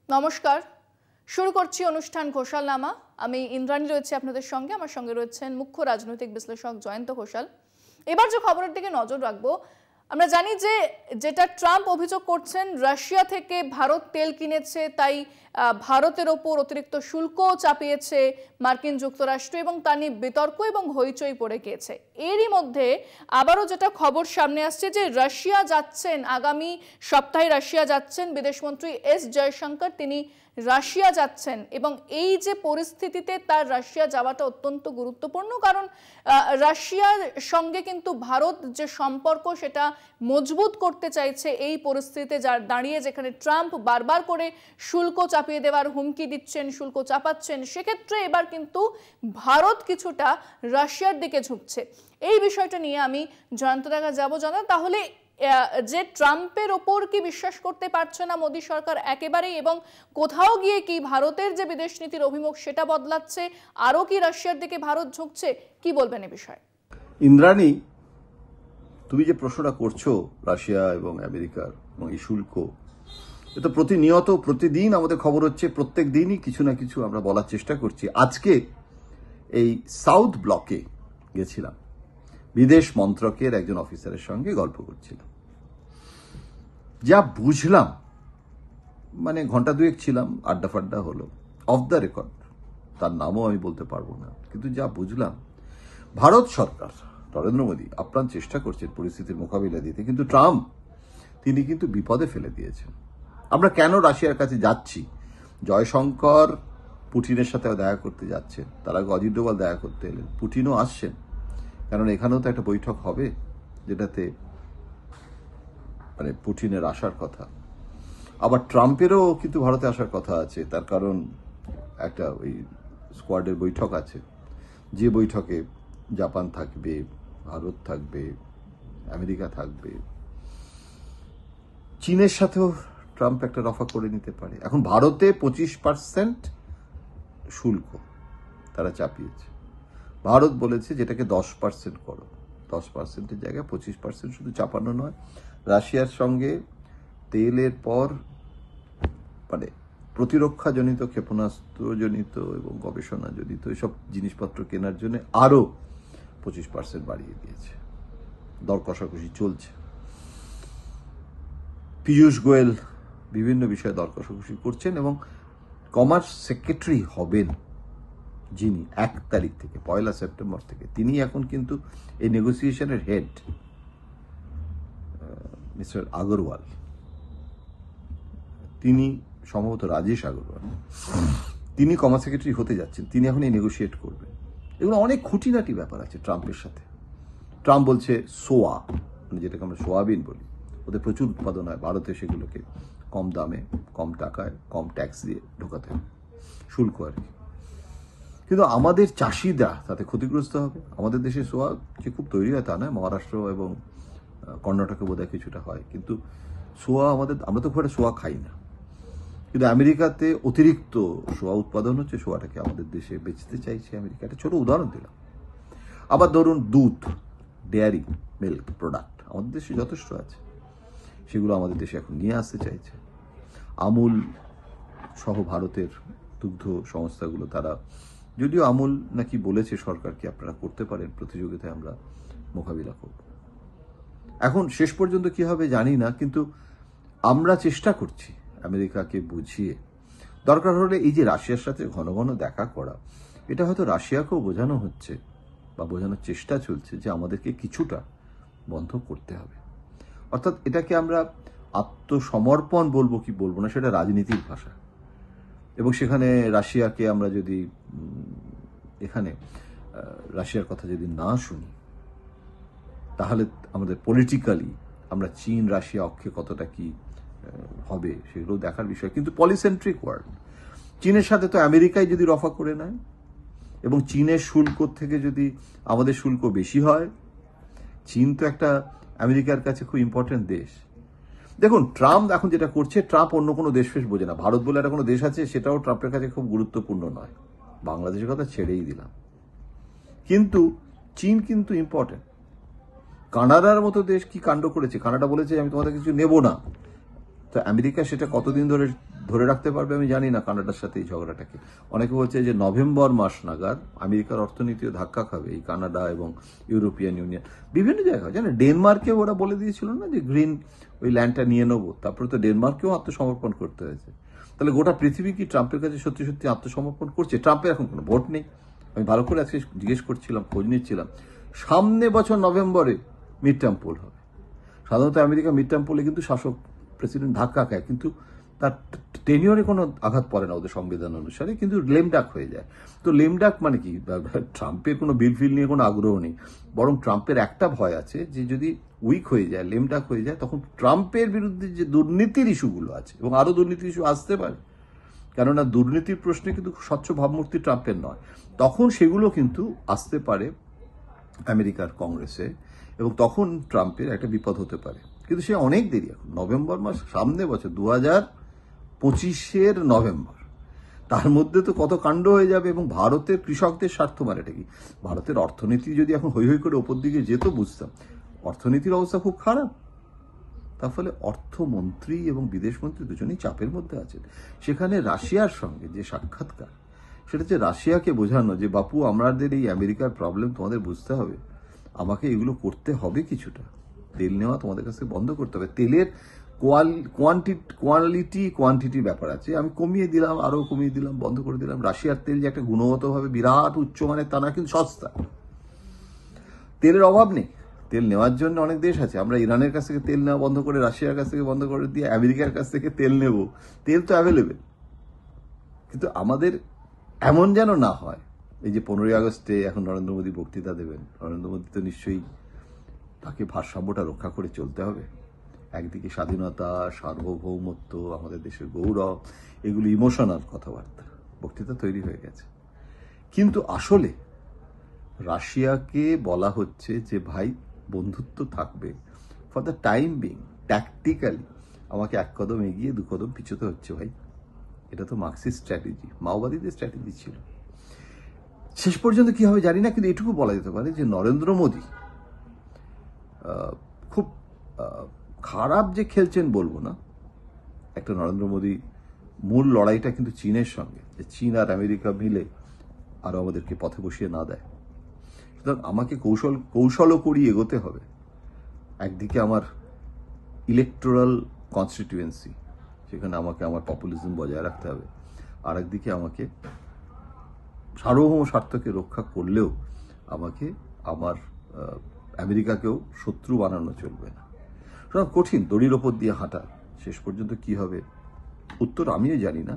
নমস্কার, শুরু করছি অনুষ্ঠান ঘোষালনামা। আমি ইন্দ্রাণী রয়েছে আপনাদের সঙ্গে, আমার সঙ্গে রয়েছেন মুখ্য রাজনৈতিক বিশ্লেষক জয়ন্ত ঘোষাল। এবার যে খবরের দিকে নজর রাখবো, আমরা জানি যে যেটা ট্রাম্প অভিযোগ করছেন রাশিয়া থেকে ভারত তেল কিনেছে, তাই ভারতের ওপর অতিরিক্ত শুল্কও চাপিয়েছে মার্কিন যুক্তরাষ্ট্র এবং তা নিয়ে বিতর্ক এবং হইচই পড়ে গিয়েছে। এরই মধ্যে আবারও যেটা খবর সামনে আসছে যে রাশিয়া যাচ্ছেন, আগামী সপ্তাহে রাশিয়া যাচ্ছেন বিদেশমন্ত্রী এস জয়শঙ্কর, তিনি রাশিয়া যাচ্ছেন এবং এই যে পরিস্থিতিতে তার রাশিয়া যাওয়াটা অত্যন্ত গুরুত্বপূর্ণ, কারণ রাশিয়ার সঙ্গে কিন্তু ভারত যে সম্পর্ক সেটা মজবুত করতে চাইছে এই পরিস্থিতিতে দাঁড়িয়ে, যেখানে ট্রাম্প বারবার করে শুল্ক চাপিয়ে দেওয়ার হুমকি দিচ্ছেন, শুল্ক চাপাচ্ছেন। সেক্ষেত্রে এবার কিন্তু ভারত কিছুটা রাশিয়ার দিকে ঝুঁকছে। এই বিষয়টা নিয়ে আমি জয়ন্তদার কাছে যাবো। তাহলে যে ট্রাম্পের ওপর কি বিশ্বাস করতে পারছে না মোদী সরকার একেবারেই, এবং কোথাও গিয়ে কি ভারতের যে বিদেশ নীতির অভিমুখ সেটা বদলাচ্ছে, আরো কি রাশিয়ার দিকে ভারত ঝুঁকছে, কি বলবেন এ বিষয়ে? ইন্দ্রাণী, তুমি যে প্রশ্নটা করছো রাশিয়া এবং আমেরিকার এবং এই শুল্ক, এ তো প্রতিনিয়ত প্রতিদিন আমাদের খবর হচ্ছে, প্রত্যেক দিনই কিছু না কিছু আমরা বলার চেষ্টা করছি। আজকে এই সাউথ ব্লকে গেছিলাম, বিদেশ মন্ত্রকের একজন অফিসারের সঙ্গে গল্প করছিলাম। যা বুঝলাম, মানে ঘন্টা দুয়েক ছিলাম, আড্ডা ফাড্ডা হলো, অফ দ্য রেকর্ড, তার নামও আমি বলতে পারবো না, কিন্তু যা বুঝলাম, ভারত সরকার নরেন্দ্র মোদী আপ্রাণ চেষ্টা করছেন পরিস্থিতির মোকাবিলা দিতে, কিন্তু ট্রাম্প তিনি কিন্তু বিপদে ফেলে দিয়েছেন। আমরা কেন রাশিয়ার কাছে যাচ্ছি? জয়শঙ্কর পুটিনের সাথে দেখা করতে যাচ্ছেন, তার আগে অজিত ডোভাল দেখা করতে এলেন, পুটিনও আসছেন, কারণ এখানেও তো একটা বৈঠক হবে যেটাতে মানে পুটিনের আসার কথা। আবার ট্রাম্পেরও কিন্তু ভারতে আসার কথা আছে, তার কারণ একটা ওই স্কোয়াডের বৈঠক আছে, যে বৈঠকে জাপান থাকবে, ভারত থাকবে, আমেরিকা থাকবে। চীনের সাথেও ট্রাম্প একটা রফা করে নিতে পারে। এখন ভারতে 25% শুল্ক তারা চাপিয়েছে, ভারত বলেছে যেটাকে 10% করো। 10%-এর জায়গায় 25% শুধু চাপানো নয়, রাশিয়ার সঙ্গে তেলের পর মানে প্রতিরক্ষাজনিত, ক্ষেপণাস্ত্রজনিত এবং গবেষণাজনিত এসব জিনিসপত্র কেনার জন্য আরো 25% বাড়িয়ে দিয়েছে। দর কষাকষি চলছে। পীযূষ গোয়েল বিভিন্ন বিষয়ে দর কষাকষি করছেন এবং কমার্স সেক্রেটারি হবেন যিনি 1 তারিখ থেকে, 1 সেপ্টেম্বর থেকে, তিনি এখন কিন্তু এই নেগোসিয়েশনের হেড মিস্টার আগরওয়াল, তিনি সম্ভবত রাজেশ আগরওয়াল, তিনি কমার্স সেক্রেটারি হতে যাচ্ছেন, তিনি এখন এই নেগোসিয়েট করবেন। এগুলো অনেক খুঁটিনাটি ব্যাপার আছে ট্রাম্পের সাথে। ট্রাম্প বলছে সোয়া, মানে যেটাকে আমরা সোয়াবিন বলি, ওদের প্রচুর উৎপাদন হয়, ভারতে সেগুলোকে কম দামে, কম টাকায়, কম ট্যাক্স দিয়ে ঢোকাতে হবে, শুল্ক আর কি। কিন্তু আমাদের চাষিরা তাতে ক্ষতিগ্রস্ত হবে। আমাদের দেশে সোয়া যে খুব তৈরি হয় তা নয়, মহারাষ্ট্র এবং কর্ণাটকে বোধহয় কিছুটা হয়, কিন্তু সোয়া আমরা তো খুব একটা সোয়া খাই না, কিন্তু আমেরিকাতে অতিরিক্ত সোয়া উৎপাদন হচ্ছে, সোয়াটাকে আমাদের দেশে বেচতে চাইছে আমেরিকা। একটা ছোট উদাহরণ দিলাম। আবার ধরুন দুধ, ডেয়ারি মিল্ক প্রোডাক্ট আমাদের দেশে যথেষ্ট আছে, সেগুলো আমাদের দেশে এখন নিয়ে আসতে চাইছে। আমুল সহ ভারতের দুগ্ধ সংস্থাগুলো, তারা যদিও আমুল নাকি বলেছে সরকারকে আপনারা করতে পারেন, প্রতিযোগিতায় আমরা মোকাবিলা করব। এখন শেষ পর্যন্ত কি হবে জানি না, কিন্তু আমরা চেষ্টা করছি আমেরিকাকে বুঝিয়ে, দরকার হলে এই যে রাশিয়ার সাথে ঘন ঘন দেখা করা, এটা হয়তো রাশিয়াকেও বোঝানো হচ্ছে বা বোঝানোর চেষ্টা চলছে যে আমাদেরকে কিছুটা বন্ধ করতে হবে। অর্থাৎ এটাকে আমরা আত্মসমর্পণ বলবো কি বলবো না, সেটা রাজনীতির ভাষা। এবং সেখানে রাশিয়াকে আমরা যদি এখানে রাশিয়ার কথা যদি না শুনি, তাহলে আমাদের পলিটিক্যালি আমরা চীন রাশিয়া অক্ষে কতটা কি হবে সেগুলো দেখার বিষয়। কিন্তু পলিসেন্ট্রিক ওয়ার্ল্ড, চীনের সাথে তো আমেরিকায় যদি রফা করে নেয় এবং চীনের শুল্ক থেকে যদি আমাদের শুল্ক বেশি হয়, চীন তো একটা আমেরিকার কাছে খুব ইম্পর্টেন্ট দেশ। দেখুন ট্রাম্প এখন যেটা করছে, ট্রাম্প অন্য কোনো দেশ ফেস বোঝে না। ভারত বলে একটা কোনো দেশ আছে, সেটাও ট্রাম্পের কাছে খুব গুরুত্বপূর্ণ নয়, বাংলাদেশের কথা ছেড়েই দিলাম। কিন্তু চীন কিন্তু ইম্পর্টেন্ট। কানাডার মতো দেশ কি কাণ্ড করেছে, কানাডা বলেছে আমি তোমাদের কিছু নেব না, তো আমেরিকা সেটা কতদিন ধরে ধরে রাখতে পারবে আমি জানি না কানাডার সাথে এই ঝগড়াটাকে। অনেকে বলছে যে নভেম্বর মাস নাগাদ আমেরিকার অর্থনীতিও ধাক্কা খাবে, এই কানাডা এবং ইউরোপিয়ান ইউনিয়ন বিভিন্ন জায়গায়। জানেন ডেনমার্কে ওরা বলে দিয়েছিল না যে গ্রিন ওই ল্যান্ডটা নিয়ে নেবো, তারপরে তো ডেনমার্কেও আত্মসমর্পণ করতে হয়েছে। তাহলে গোটা পৃথিবী কি ট্রাম্পের কাছে সত্যি সত্যি আত্মসমর্পণ করছে? ট্রাম্পের এখন কোনো ভোট নেই। আমি ভালো করে আজকে জিজ্ঞেস করছিলাম, খোঁজ নিচ্ছিলাম, সামনে বছর নভেম্বরে মিড টার্ম পোল হবে। সাধারণত আমেরিকা মিড টার্ম পোলে কিন্তু শাসক প্রেসিডেন্ট ধাক্কা খায়, কিন্তু তার টেনিয়রে কোনো আঘাত পড়ে না ওদের সংবিধান অনুসারে, কিন্তু লেমডাক হয়ে যায়। তো লেমডাক মানে কি? ট্রাম্পের কোনো বিল ফিল নিয়ে কোনো আগ্রহ নেই, বরং ট্রাম্পের একটা ভয় আছে যে যদি উইক হয়ে যায়, লেমডাক হয়ে যায়, তখন ট্রাম্পের বিরুদ্ধে যে দুর্নীতির ইস্যুগুলো আছে, এবং আরও দুর্নীতির ইস্যু আসতে পারে, কেননা দুর্নীতির প্রশ্নে কিন্তু স্বচ্ছ ভাবমূর্তি ট্রাম্পের নয়, তখন সেগুলো কিন্তু আসতে পারে আমেরিকার কংগ্রেসে, এবং তখন ট্রাম্পের একটা বিপদ হতে পারে। কিন্তু সে অনেক দেরি, এখন নভেম্বর মাস, সামনে বছর 2025 নভেম্বর, তার মধ্যে তো কত কাণ্ড হয়ে যাবে। এবং ভারতের কৃষকদের স্বার্থ মানে এটা কি? ভারতের অর্থনীতি যদি এখন হৈ হৈ করে ওপর দিকে যেত বুঝতাম, অর্থনীতির অবস্থা খুব খারাপ। তার ফলে অর্থমন্ত্রী এবং বিদেশমন্ত্রী দুজনেই চাপের মধ্যে আছেন। সেখানে রাশিয়ার সঙ্গে যে সাক্ষাৎকার, সেটা হচ্ছে রাশিয়াকে বোঝানো যে বাপু, আমাদের এই আমেরিকার প্রবলেম তোমাদের বুঝতে হবে, আমাকে এগুলো করতে হবে, কিছুটা তেল নেওয়া তোমাদের কাছে বন্ধ করতে হবে। তেলের কোয়ালিটি কোয়ান্টিটির ব্যাপার আছে, আমি কমিয়ে দিলাম, আরও কমিয়ে দিলাম, বন্ধ করে দিলাম। রাশিয়ার তেল যে একটা গুণগতভাবে বিরাট উচ্চমানের তা না, কিন্তু সস্তা, তেলের অভাব নেই। তেল নেওয়ার জন্য অনেক দেশ আছে। আমরা ইরানের কাছ থেকে তেল নেওয়া বন্ধ করে, রাশিয়ার কাছ থেকে বন্ধ করে দিয়ে আমেরিকার কাছ থেকে তেল নেব, তেল তো অ্যাভেলেবেল। কিন্তু আমাদের এমন যেন না হয়, এই যে 15ই আগস্টে এখন নরেন্দ্র মোদী বক্তৃতা দেবেন, নরেন্দ্র মোদী তো নিশ্চয়ই তাকে ভারসাম্যটা রক্ষা করে চলতে হবে। একদিকে স্বাধীনতা, সার্বভৌমত্ব, আমাদের দেশের গৌরব, এগুলো ইমোশনাল কথাবার্তা, বক্তৃতা তৈরি হয়ে গেছে। কিন্তু আসলে রাশিয়াকে বলা হচ্ছে যে ভাই, বন্ধুত্ব থাকবে for the time being, tactically আমাকে এক কদম এগিয়ে 2 কদম পিছোতে হচ্ছে ভাই। এটা তো মার্কসিস্ট স্ট্র্যাটেজি, মাওবাদীদের স্ট্র্যাটেজি ছিল। শেষ পর্যন্ত কি হবে জানি না, কিন্তু এটুকু বলা যেতে পারে যে নরেন্দ্র মোদী খুব খারাপ যে খেলছেন বলবো না। একটা নরেন্দ্র মোদী মূল লড়াইটা কিন্তু চীনের সঙ্গে, যে চীন আর আমেরিকা মিলে আরো আমাদেরকে পথে বসিয়ে না দেয়। সুতরাং আমাকে কৌশলও করিয়ে এগোতে হবে। একদিকে আমার ইলেকটোরাল কনস্টিটিউয়েন্সি, সেখানে আমাকে আমার পপুলিজম বজায় রাখতে হবে, আর একদিকে আমাকে সার্বভৌম স্বার্থকে রক্ষা করলেও আমাকে আমার আমেরিকাকেও শত্রু বানানো চলবে না। সুতরাং কঠিন, দড়ির ওপর দিয়ে হাঁটা। শেষ পর্যন্ত কি হবে উত্তর আমিও জানি না,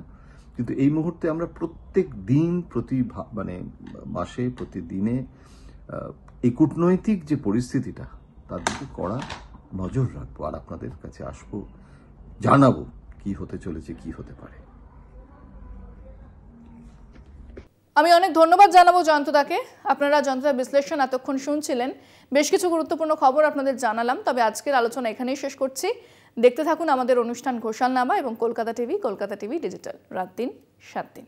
কিন্তু এই মুহূর্তে আমরা প্রত্যেক দিন, মানে মাসে, প্রতিদিনে এই কূটনৈতিক যে পরিস্থিতিটা, তার দিকে কড়া নজর রাখবো, আর আপনাদের কাছে আসবো, জানাবো কি হতে চলেছে, কি হতে পারে। আমি অনেক ধন্যবাদ জানাবো জয়ন্তদাকে। আপনারা জয়ন্তদার বিশ্লেষণ এতক্ষণ শুনছিলেন। বেশ কিছু গুরুত্বপূর্ণ খবর আপনাদের জানালাম। তবে আজকের আলোচনা এখানেই শেষ করছি। দেখতে থাকুন আমাদের অনুষ্ঠান ঘোষালনামা এবং কলকাতা টিভি ডিজিটাল, রাত 3, 7 দিন।